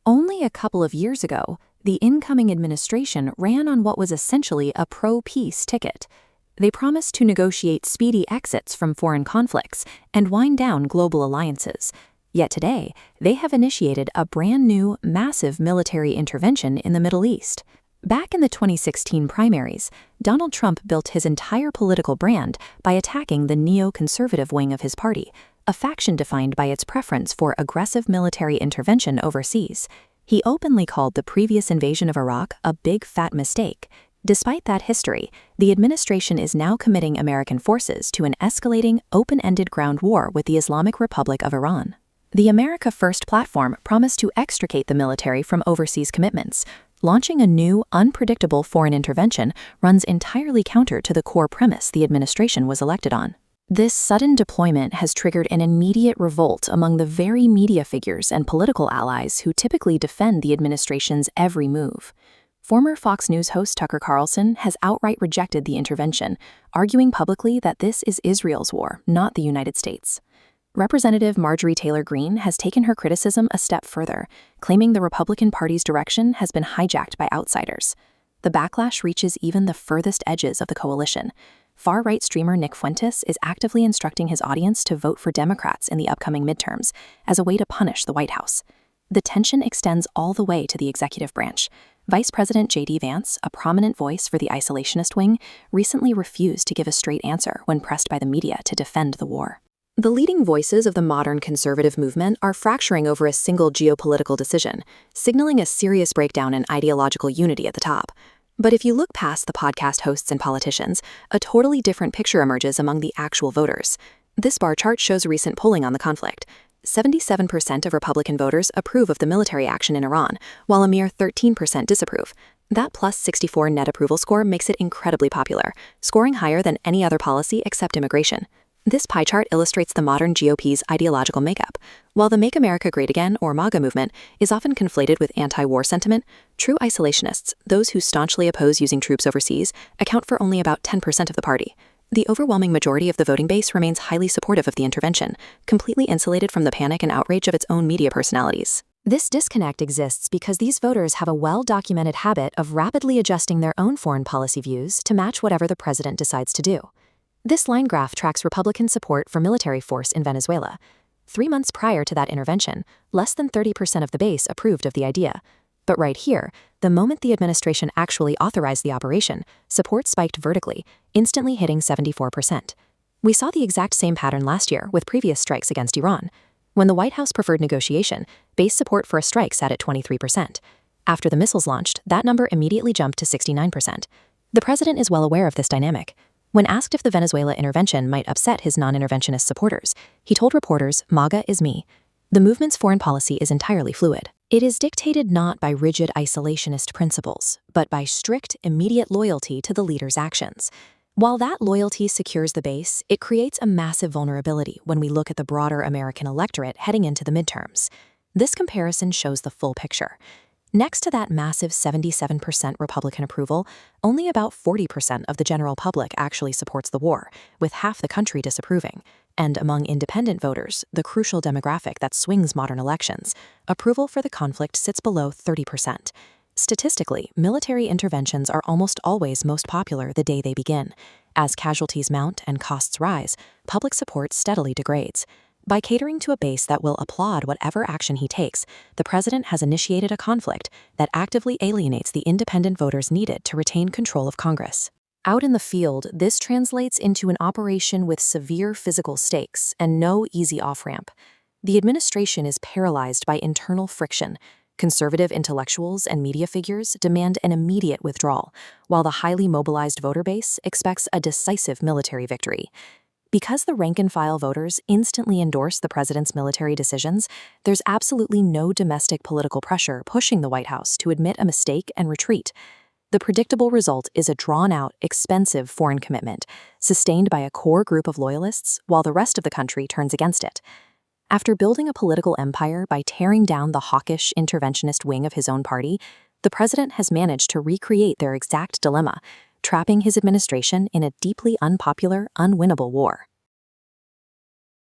Only a couple of years ago, the incoming administration ran on what was essentially a pro-peace ticket. They promised to negotiate speedy exits from foreign conflicts and wind down global alliances. Yet today, they have initiated a brand new, massive military intervention in the Middle East. Back in the 2016 primaries, Donald Trump built his entire political brand by attacking the neoconservative wing of his party, a faction defined by its preference for aggressive military intervention overseas. He openly called the previous invasion of Iraq a big fat mistake. Despite that history, the administration is now committing American forces to an escalating, open-ended ground war with the Islamic Republic of Iran. The America First platform promised to extricate the military from overseas commitments. Launching a new, unpredictable foreign intervention runs entirely counter to the core premise the administration was elected on. This sudden deployment has triggered an immediate revolt among the very media figures and political allies who typically defend the administration's every move. Former Fox News host Tucker Carlson has outright rejected the intervention, arguing publicly that this is Israel's war, not the United States. Representative Marjorie Taylor Greene has taken her criticism a step further, claiming the Republican Party's direction has been hijacked by outsiders. The backlash reaches even the furthest edges of the coalition. Far-right streamer Nick Fuentes is actively instructing his audience to vote for Democrats in the upcoming midterms as a way to punish the White House. The tension extends all the way to the executive branch. Vice President J.D. Vance, a prominent voice for the isolationist wing, recently refused to give a straight answer when pressed by the media to defend the war. The leading voices of the modern conservative movement are fracturing over a single geopolitical decision, signaling a serious breakdown in ideological unity at the top. But if you look past the podcast hosts and politicians, a totally different picture emerges among the actual voters. This bar chart shows recent polling on the conflict. 77% of Republican voters approve of the military action in Iran, while a mere 13% disapprove. That plus 64 net approval score makes it incredibly popular, scoring higher than any other policy except immigration. This pie chart illustrates the modern GOP's ideological makeup. While the Make America Great Again, or MAGA movement, is often conflated with anti-war sentiment, true isolationists, those who staunchly oppose using troops overseas, account for only about 10% of the party. The overwhelming majority of the voting base remains highly supportive of the intervention, completely insulated from the panic and outrage of its own media personalities. This disconnect exists because these voters have a well-documented habit of rapidly adjusting their own foreign policy views to match whatever the president decides to do. This line graph tracks Republican support for military force in Venezuela. 3 months prior to that intervention, less than 30% of the base approved of the idea. But right here, the moment the administration actually authorized the operation, support spiked vertically, instantly hitting 74%. We saw the exact same pattern last year with previous strikes against Iran. When the White House preferred negotiation, base support for a strike sat at 23%. After the missiles launched, that number immediately jumped to 69%. The president is well aware of this dynamic. When asked if the Venezuela intervention might upset his non-interventionist supporters, he told reporters, "MAGA is me." The movement's foreign policy is entirely fluid. It is dictated not by rigid isolationist principles, but by strict, immediate loyalty to the leader's actions. While that loyalty secures the base, it creates a massive vulnerability when we look at the broader American electorate heading into the midterms. This comparison shows the full picture. Next to that massive 77% Republican approval, only about 40% of the general public actually supports the war, with half the country disapproving. And among independent voters, the crucial demographic that swings modern elections, approval for the conflict sits below 30%. Statistically, military interventions are almost always most popular the day they begin. As casualties mount and costs rise, public support steadily degrades. By catering to a base that will applaud whatever action he takes, the president has initiated a conflict that actively alienates the independent voters needed to retain control of Congress. Out in the field, this translates into an operation with severe physical stakes and no easy off-ramp. The administration is paralyzed by internal friction. Conservative intellectuals and media figures demand an immediate withdrawal, while the highly mobilized voter base expects a decisive military victory. Because the rank-and-file voters instantly endorse the president's military decisions, there's absolutely no domestic political pressure pushing the White House to admit a mistake and retreat. The predictable result is a drawn-out, expensive foreign commitment, sustained by a core group of loyalists while the rest of the country turns against it. After building a political empire by tearing down the hawkish, interventionist wing of his own party, the president has managed to recreate their exact dilemma, trapping his administration in a deeply unpopular, unwinnable war.